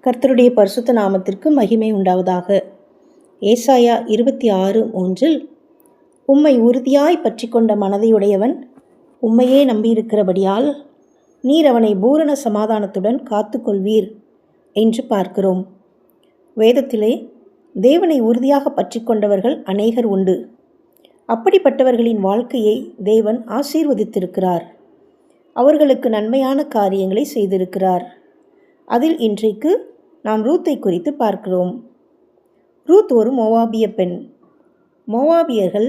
கர்த்தருடைய பரிசுத்த நாமத்திற்கு மகிமை உண்டாவதாக. ஏசாயா 26:3 உம்மை உறுதியாய் பற்றி கொண்ட மனதையுடையவன் உம்மையே நம்பியிருக்கிறபடியால் நீர் அவனை பூரண சமாதானத்துடன் காத்து கொள்வீர் என்று பார்க்கிறோம். வேதத்திலே தேவனை உறுதியாக பற்றி கொண்டவர்கள் அநேகர் உண்டு. அப்படிப்பட்டவர்களின் வாழ்க்கையை தேவன் ஆசீர்வதித்திருக்கிறார். அவர்களுக்கு நன்மையான காரியங்களை செய்திருக்கிறார். அதில் இன்றைக்கு நாம் ரூத்தை குறித்து பார்க்கிறோம். ரூத் ஒரு மோவாபிய பெண். மோவாபியர்கள்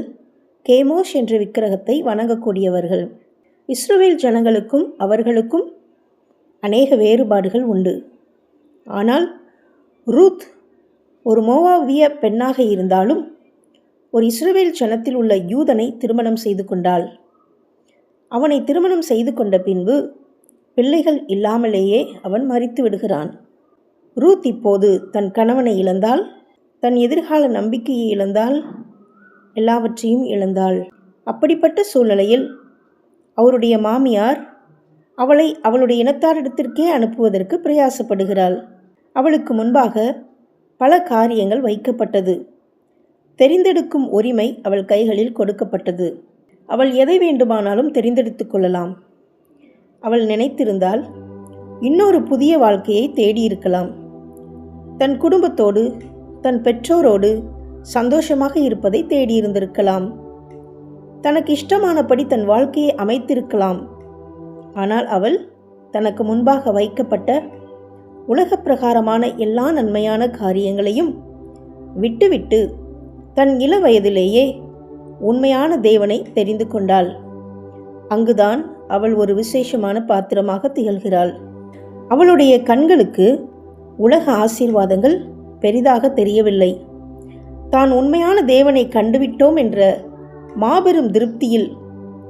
கேமோஷ் என்ற விக்கிரகத்தை வணங்கக்கூடியவர்கள். இஸ்ரவேல் ஜனங்களுக்கும் அவர்களுக்கும் அநேக வேறுபாடுகள் உண்டு. ஆனால் ரூத் ஒரு மோவாபிய பெண்ணாக இருந்தாலும் ஒரு இஸ்ரவேல் ஜனத்தில் உள்ள யூதனை திருமணம் செய்து கொண்டாள். அவனை திருமணம் செய்து கொண்ட பின்பு பிள்ளைகள் இல்லாமலேயே அவன் மரித்து விடுகிறான். ரூத் இப்போது தன் கணவனை இழந்தாள், தன் எதிர்கால நம்பிக்கையை இழந்தாள், எல்லாவற்றையும் இழந்தாள். அப்படிப்பட்ட சூழ்நிலையில் அவருடைய மாமியார் அவளை அவளுடைய இனத்தாரிடத்திற்கே அனுப்புவதற்கு பிரயாசப்படுகிறாள். அவளுக்கு முன்பாக பல காரியங்கள் வைக்கப்பட்டது. தெரிந்தெடுக்கும் உரிமை அவள் கைகளில் கொடுக்கப்பட்டது. அவள் எதை வேண்டுமானாலும் தெரிந்தெடுத்து கொள்ளலாம். அவள் நினைத்திருந்தால் இன்னொரு புதிய வாழ்க்கையை தேடியிருக்கலாம். தன் குடும்பத்தோடு தன் பெற்றோரோடு சந்தோஷமாக இருப்பதை தேடியிருந்திருக்கலாம். தனக்கு இஷ்டமானபடி தன் வாழ்க்கையை அமைத்திருக்கலாம். ஆனால் அவள் தனக்கு முன்பாக வைக்கப்பட்ட உலக பிரகாரமான எல்லா நன்மையான காரியங்களையும் விட்டுவிட்டு தன் இள வயதிலேயே உண்மையான தேவனை தெரிந்து கொண்டாள். அங்குதான் அவள் ஒரு விசேஷமான பாத்திரமாக திகழ்கிறாள். அவளுடைய கண்களுக்கு உலக ஆசீர்வாதங்கள் பெரிதாக தெரியவில்லை. தான் உண்மையான தேவனை கண்டுவிட்டோம் என்ற மாபெரும் திருப்தியில்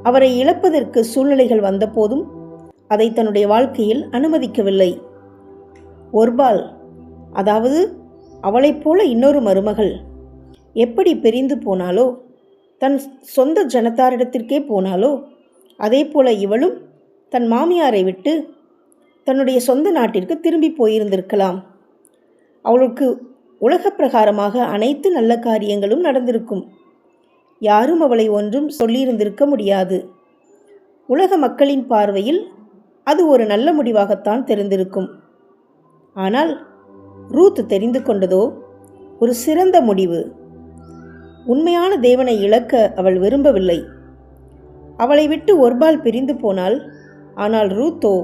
அவரை இழப்பதற்கு சூழ்நிலைகள் வந்தபோதும் அதை தன்னுடைய வாழ்க்கையில் அனுமதிக்கவில்லை. ஒர்பால், அதாவது அவளைப் போல இன்னொரு மருமகள் எப்படி பிரிந்து போனாலோ, தன் சொந்த ஜனத்தாரிடத்திற்கே போனாலோ, அதே போல இவளும் தன் மாமியாரை விட்டு தன்னுடைய சொந்த நாட்டிற்கு திரும்பி போயிருந்திருக்கலாம். அவளுக்கு உலக பிரகாரமாக அனைத்து நல்ல காரியங்களும் நடந்திருக்கும். யாரும் அவளை ஒன்றும் சொல்லியிருந்திருக்க முடியாது. உலக மக்களின் பார்வையில் அது ஒரு நல்ல முடிவாகத்தான் தெரிந்திருக்கும். ஆனால் ரூத் தெரிந்து கொண்டதோ ஒரு சிறந்த முடிவு. உண்மையான தேவனை இழக்க அவள் விரும்பவில்லை. அவளை விட்டு ஒர்பால் பிரிந்து போனாள். ஆனால் ரூத்தோ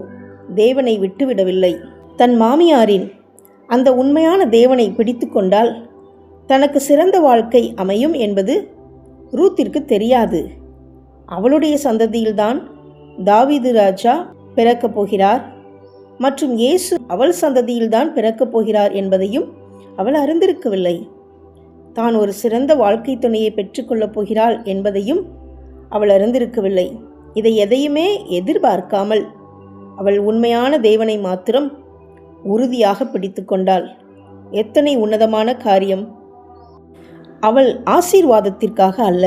தேவனை விட்டுவிடவில்லை. தன் மாமியாரின் அந்த உண்மையான தேவனை பிடித்து கொண்டால் தனக்கு சிறந்த வாழ்க்கை அமையும் என்பது ரூத்திற்கு தெரியாது. அவளுடைய சந்ததியில்தான் தாவீது ராஜா பிறக்கப் போகிறார் மற்றும் இயேசு அவள் சந்ததியில்தான் பிறக்கப் போகிறார் என்பதையும் அவள் அறிந்திருக்கவில்லை. தான் ஒரு சிறந்த வாழ்க்கை துணையை பெற்றுக்கொள்ளப் போகிறாள் என்பதையும் அவள் அறிந்திருக்கவில்லை. இதை எதையுமே எதிர்பார்க்காமல் அவள் உண்மையான தேவனை மாத்திரம் உறுதியாக பிடித்து கொண்டாள். எத்தனை உன்னதமான காரியம்! அவள் ஆசீர்வாதத்திற்காக அல்ல,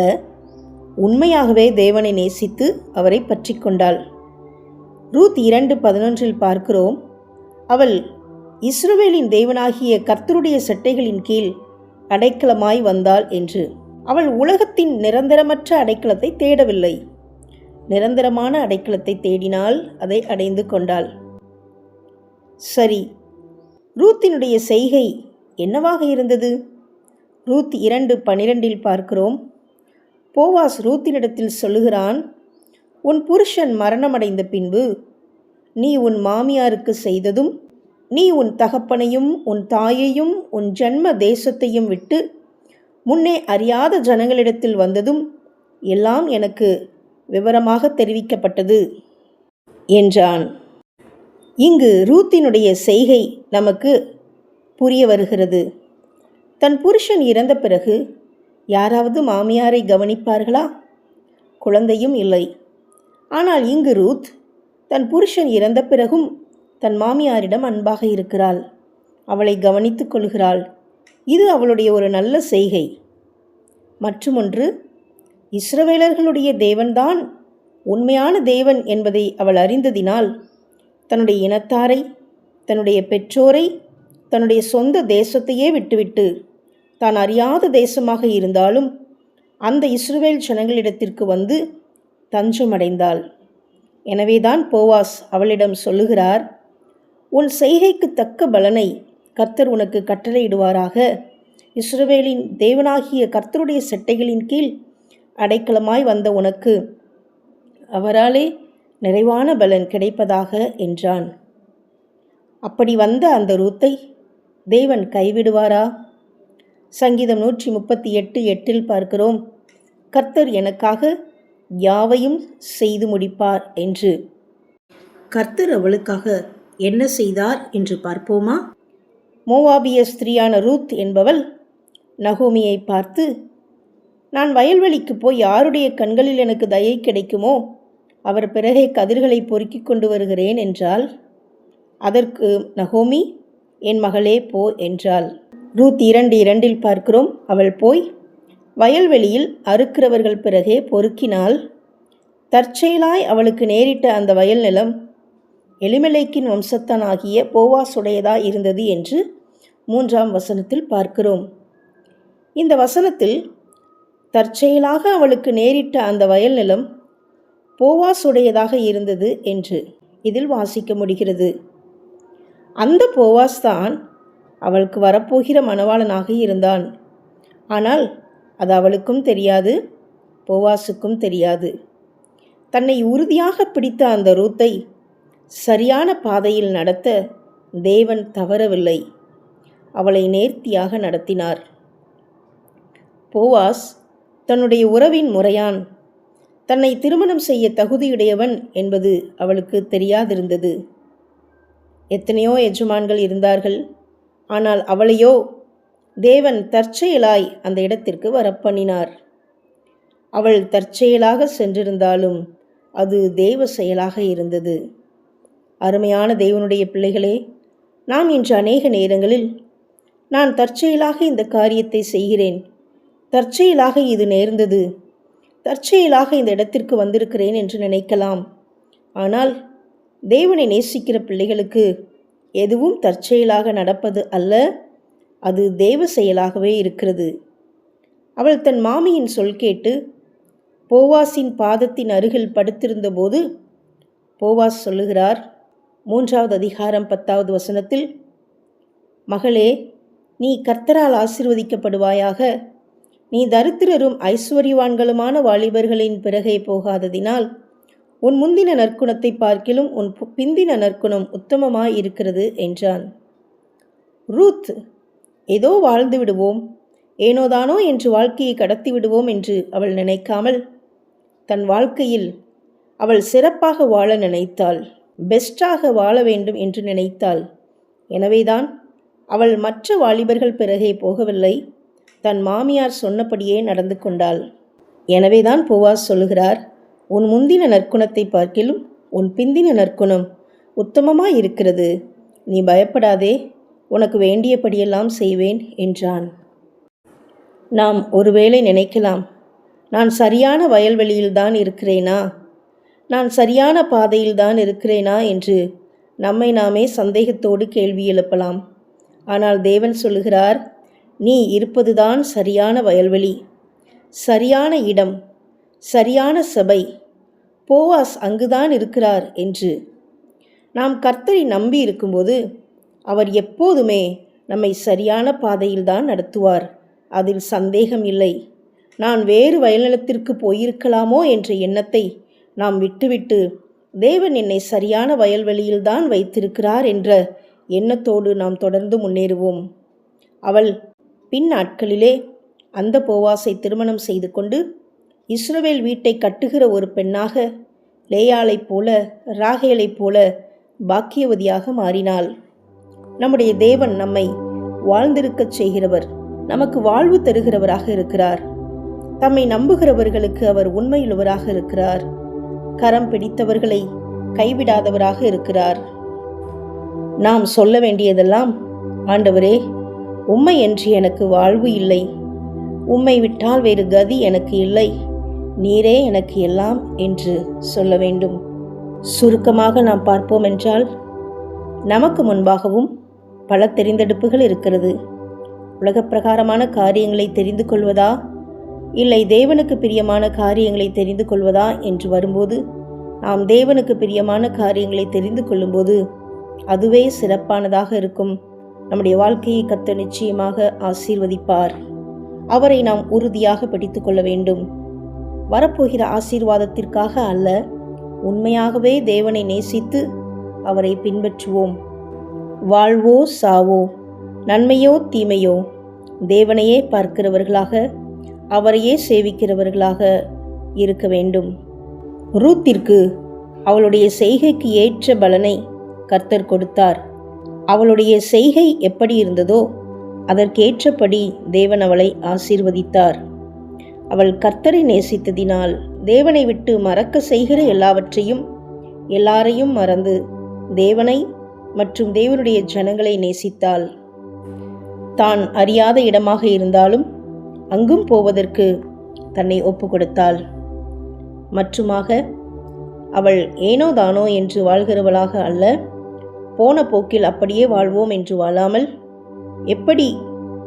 உண்மையாகவே தேவனை நேசித்து அவரை பற்றி கொண்டாள். ரூத் 2:11 பார்க்கிறோம், அவள் இஸ்ரவேலின் தேவனாகிய கர்த்தருடைய சட்டைகளின் கீழ் அடைக்கலமாய் வந்தாள் என்று. அவள் உலகத்தின் நிரந்தரமற்ற அடைக்கலத்தை தேடவில்லை. நிரந்தரமான அடைக்கலத்தை தேடினால் அதை அடைந்து கொண்டாள். சரி, ரூத்தினுடைய செய்கை என்னவாக இருந்தது? ரூத் 2:12 பார்க்கிறோம், போவாஸ் ரூத்தினிடத்தில் சொல்லுகிறான், உன் புருஷன் மரணமடைந்த பின்பு நீ உன் மாமியாருக்கு செய்ததும், நீ உன் தகப்பனையும் உன் தாயையும் உன் ஜன்ம தேசத்தையும் விட்டு முன்னே அறியாத ஜனங்களிடத்தில் வந்ததும் எல்லாம் எனக்கு விவரமாக தெரிவிக்கப்பட்டது என்றான். இங்கு ரூத்தினுடைய செய்கை நமக்கு புரிய வருகிறது. தன் புருஷன் இறந்த பிறகு யாராவது மாமியாரை கவனிப்பார்களா? குழந்தையும் இல்லை. ஆனால் இங்கு ரூத் தன் புருஷன் இறந்த பிறகும் தன் மாமியாரிடம் அன்பாக இருக்கிறாள். அவளை கவனித்து கொள்கிறாள். இது அவளுடைய ஒரு நல்ல செய்கை. மற்றுமொன்று, இஸ்ரவேலர்களுடைய தேவன்தான் உண்மையான தேவன் என்பதை அவள் அறிந்ததினால் தன்னுடைய இனத்தாரை, தன்னுடைய பெற்றோரை, தன்னுடைய சொந்த தேசத்தையே விட்டுவிட்டு தான் அறியாத தேசமாக இருந்தாலும் அந்த இஸ்ரவேல் ஜனங்களிடத்திற்கு வந்து தஞ்சமடைந்தாள். எனவேதான் போவாஸ் அவளிடம் சொல்லுகிறார், உன் செய்கைக்கு தக்க பலனை கர்த்தர் உனக்கு கட்டளையிடுவாராக. இஸ்ரவேலின் தேவனாகிய கர்த்தருடைய செட்டைகளின் கீழ் அடைக்கலமாய் வந்த உனக்கு அவராலே நிறைவான பலன் கிடைப்பதாக என்றான். அப்படி வந்த அந்த ரூத்தை தேவன் கைவிடுவாரா? சங்கீதம் 138:8 பார்க்கிறோம், கர்த்தர் எனக்காக யாவையும் செய்து முடிப்பார் என்று. கர்த்தர் அவளுக்காக என்ன செய்தார் என்று பார்ப்போமா? மோவாபிய ஸ்திரீயான ரூத் என்பவள் நகோமியை பார்த்து, நான் வயல்வெளிக்கு போய் யாருடைய கண்களில் எனக்கு தயை கிடைக்குமோ அவர் பிறகே கதிர்களை பொறுக்கி கொண்டு வருகிறேன் என்றாள். அதற்கு நகோமி, என் மகளே போ என்றாள். ரூத் 2:2 பார்க்கிறோம், அவள் போய் வயல்வெளியில் அறுக்கிறவர்கள் பிறகே பொறுக்கினாள். தற்செயலாய் அவளுக்கு நேரிட்ட அந்த வயல் நிலம் எலிமெலேக்கின் வம்சத்தானாகிய போவாசுடையதாய் இருந்தது என்று 3ஆம் வசனத்தில் பார்க்கிறோம். இந்த வசனத்தில் தற்செயலாக அவளுக்கு நேரிட்ட அந்த வயல் நிலம் போவாசுடையதாக இருந்தது என்று இதில் வாசிக்க முடிகிறது. அந்த போவாஸ் தான் அவளுக்கு வரப்போகிற மணவாளனாக இருந்தான். ஆனால் அது அவளுக்கும் தெரியாது, போவாசுக்கும் தெரியாது. தன்னை உறுதியாக பிடித்த அந்த ரூத்தை சரியான பாதையில் நடத்த தேவன் தவறவில்லை, அவளை நேர்த்தியாக நடத்தினார். போவாஸ் தன்னுடைய உறவின் முறையான், தன்னை திருமணம் செய்ய தகுதியுடையவன் என்பது அவளுக்கு தெரியாதிருந்தது. எத்தனையோ எஜமான்கள் இருந்தார்கள், ஆனால் அவளையோ தேவன் தற்செயலாய் அந்த இடத்திற்கு வரப்பண்ணினார். அவள் தற்செயலாக சென்றிருந்தாலும் அது தெய்வ செயலாக இருந்தது. அருமையான தேவனுடைய பிள்ளைகளே, நாம் இன்று அநேக நேரங்களில் நான் தற்செயலாக இந்த காரியத்தை செய்கிறேன், தற்செயலாக இது நேர்ந்தது, தற்செயலாக இந்த இடத்திற்கு வந்திருக்கிறேன் என்று நினைக்கலாம். ஆனால் தேவனை நேசிக்கிற பிள்ளைகளுக்கு எதுவும் தற்செயலாக நடப்பது அல்ல, அது தெய்வ செயலாகவே இருக்கிறது. அவள் தன் மாமியின் சொல் கேட்டு போவாசின் பாதத்தின் அருகில் படுத்திருந்த போது போவாஸ் சொல்லுகிறார், 3ஆவது அதிகாரம் 10வது வசனத்தில், மகளே, நீ கர்த்தரால் ஆசீர்வதிக்கப்படுவாயாக. நீ தரித்திரரும் ஐஸ்வர்யவான்களுமான வாலிபர்களின் பிறகே போகாததினால் உன் முந்தின நற்குணத்தை பார்க்கிலும் உன் பிந்தின நற்குணம் உத்தமமாய் இருக்கிறது என்றான். ரூத் ஏதோ வாழ்ந்து விடுவோம், ஏனோதானோ என்று வாழ்க்கையை கடத்தி விடுவோம் என்று அவள் நினைக்காமல் தன் வாழ்க்கையில் அவள் சிறப்பாக வாழ நினைத்தாள், பெஸ்டாக வாழ வேண்டும் என்று நினைத்தாள். எனவேதான் அவள் மற்ற வாலிபர்கள் பிறகே போகவில்லை, தன் மாமியார் சொன்னபடியே நடந்து கொண்டாள். எனவேதான் போவாஸ் சொல்லுகிறார், உன் முந்தின நற்குணத்தை பார்க்கிலும் உன் பிந்தின நற்குணம் உத்தமமாய் இருக்கிறது, நீ பயப்படாதே, உனக்கு வேண்டியபடியெல்லாம் செய்வேன் என்றான். நாம் ஒருவேளை நினைக்கலாம், நான் சரியான வயல்வெளியில்தான் இருக்கிறேனா, நான் சரியான பாதையில்தான் இருக்கிறேனா என்று நம்மை நாமே சந்தேகத்தோடு கேள்வி எழுப்பலாம். ஆனால் தேவன் சொல்லுகிறார், நீ இருப்பதுதான் சரியான வயல்வெளி, சரியான இடம், சரியான சபை, போவாஸ் அங்குதான் இருக்கிறார் என்று. நாம் கர்த்தரை நம்பி இருக்கும்போது அவர் எப்போதுமே நம்மை சரியான பாதையில்தான் நடத்துவார், அதில் சந்தேகம் இல்லை. நான் வேறு வயல்நிலத்திற்கு போயிருக்கலாமோ என்ற எண்ணத்தை நாம் விட்டுவிட்டு தேவன் என்னை சரியான வயல்வெளியில்தான் வைத்திருக்கிறார் என்ற எண்ணத்தோடு நாம் தொடர்ந்து முன்னேறுவோம். அவள் பின் நாட்களிலே அந்த போவாசை திருமணம் செய்து கொண்டு இஸ்ரவேல் வீட்டை கட்டுகிற ஒரு பெண்ணாக லேயாளைப் போல ராகேலைப் போல பாக்கியவதியாக மாறினாள். நம்முடைய தேவன் நம்மை வாழ்ந்திருக்கச் செய்கிறவர், நமக்கு வாழ்வு தருகிறவராக இருக்கிறார். தம்மை நம்புகிறவர்களுக்கு அவர் உண்மையுள்ளவராக இருக்கிறார். கரம் பிடித்தவர்களை கைவிடாதவராக இருக்கிறார். நாம் சொல்ல வேண்டியதெல்லாம், ஆண்டவரே, உம்மை என்று எனக்கு வாழ்வு இல்லை, உம்மை விட்டால் வேறு கதி எனக்கு இல்லை, நீரே எனக்கு எல்லாம் என்று சொல்ல வேண்டும். சுருக்கமாக நாம் பார்ப்போம் என்றால், நமக்கு முன்பாகவும் பல தெரிந்தெடுப்புகள் இருக்கிறது. உலகப் பிரகாரமான காரியங்களை தெரிந்து கொள்வதா, இல்லை தேவனுக்கு பிரியமான காரியங்களை தெரிந்து கொள்வதா என்று வரும்போது, நாம் தேவனுக்கு பிரியமான காரியங்களை தெரிந்து கொள்ளும்போது அதுவே சிறப்பானதாக இருக்கும். நம்முடைய வாழ்க்கையை கர்த்தர் நிச்சயமாக ஆசீர்வதிப்பார். அவரை நாம் உறுதியாக பிடித்து கொள்ள வேண்டும். வரப்போகிற ஆசீர்வாதத்திற்காக அல்ல, உண்மையாகவே தேவனை நேசித்து அவரை பின்பற்றுவோம். வாழ்வோ சாவோ, நன்மையோ தீமையோ, தேவனையே பார்க்கிறவர்களாக, அவரையே சேவிக்கிறவர்களாக இருக்க வேண்டும். ரூத்திற்கு அவளுடைய செய்கைக்கு ஏற்ற பலனை கர்த்தர் கொடுத்தார். அவளுடைய செய்கை எப்படி இருந்ததோ அதற்கேற்றபடி தேவன் அவளை ஆசீர்வதித்தார். அவள் கர்த்தரை நேசித்ததினால் தேவனை விட்டு மறக்க செய்கிற எல்லாரையும் மறந்து தேவனை மற்றும் தேவனுடைய ஜனங்களை நேசித்தாள். தான் அறியாத இடமாக இருந்தாலும் அங்கும் போவதற்கு தன்னை ஒப்பு கொடுத்தாள். மற்றுமாக அவள் ஏனோ தானோ என்று வாழ்கிறவளாக அல்ல, போன போக்கில் அப்படியே வாழ்வோம் என்று வாழாமல், எப்படி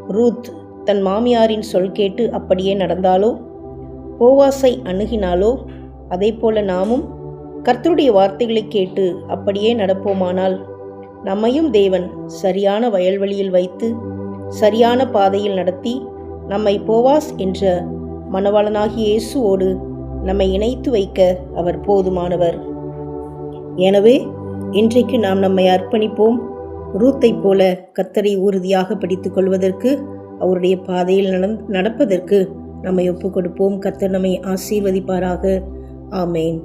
ரூத் தன் மாமியாரின் சொல் கேட்டு அப்படியே நடந்தாலோ, போவாசை அணுகினாலோ, அதே போல நாமும் கர்த்தருடைய வார்த்தைகளை கேட்டு அப்படியே நடப்போமானால் நம்மையும் தேவன் சரியான வயல்வெளியில் வைத்து சரியான பாதையில் நடத்தி நம்மை போவாஸ் என்ற மணவாளனாகிய இயேசுவோடு நம்மை இணைத்து வைக்க அவர் போதுமானவர். எனவே இன்றைக்கு நாம் நம்மை அர்ப்பணிப்போம். ரூத்தை போல கர்த்தரை உறுதியாக பிடித்துக் கொள்வதற்கு, அவருடைய பாதையில் நடப்பதற்கு நம்மை ஒப்புக் கொடுப்போம். கர்த்தர் நம்மை ஆசீர்வதிப்பாராக. ஆமேன்.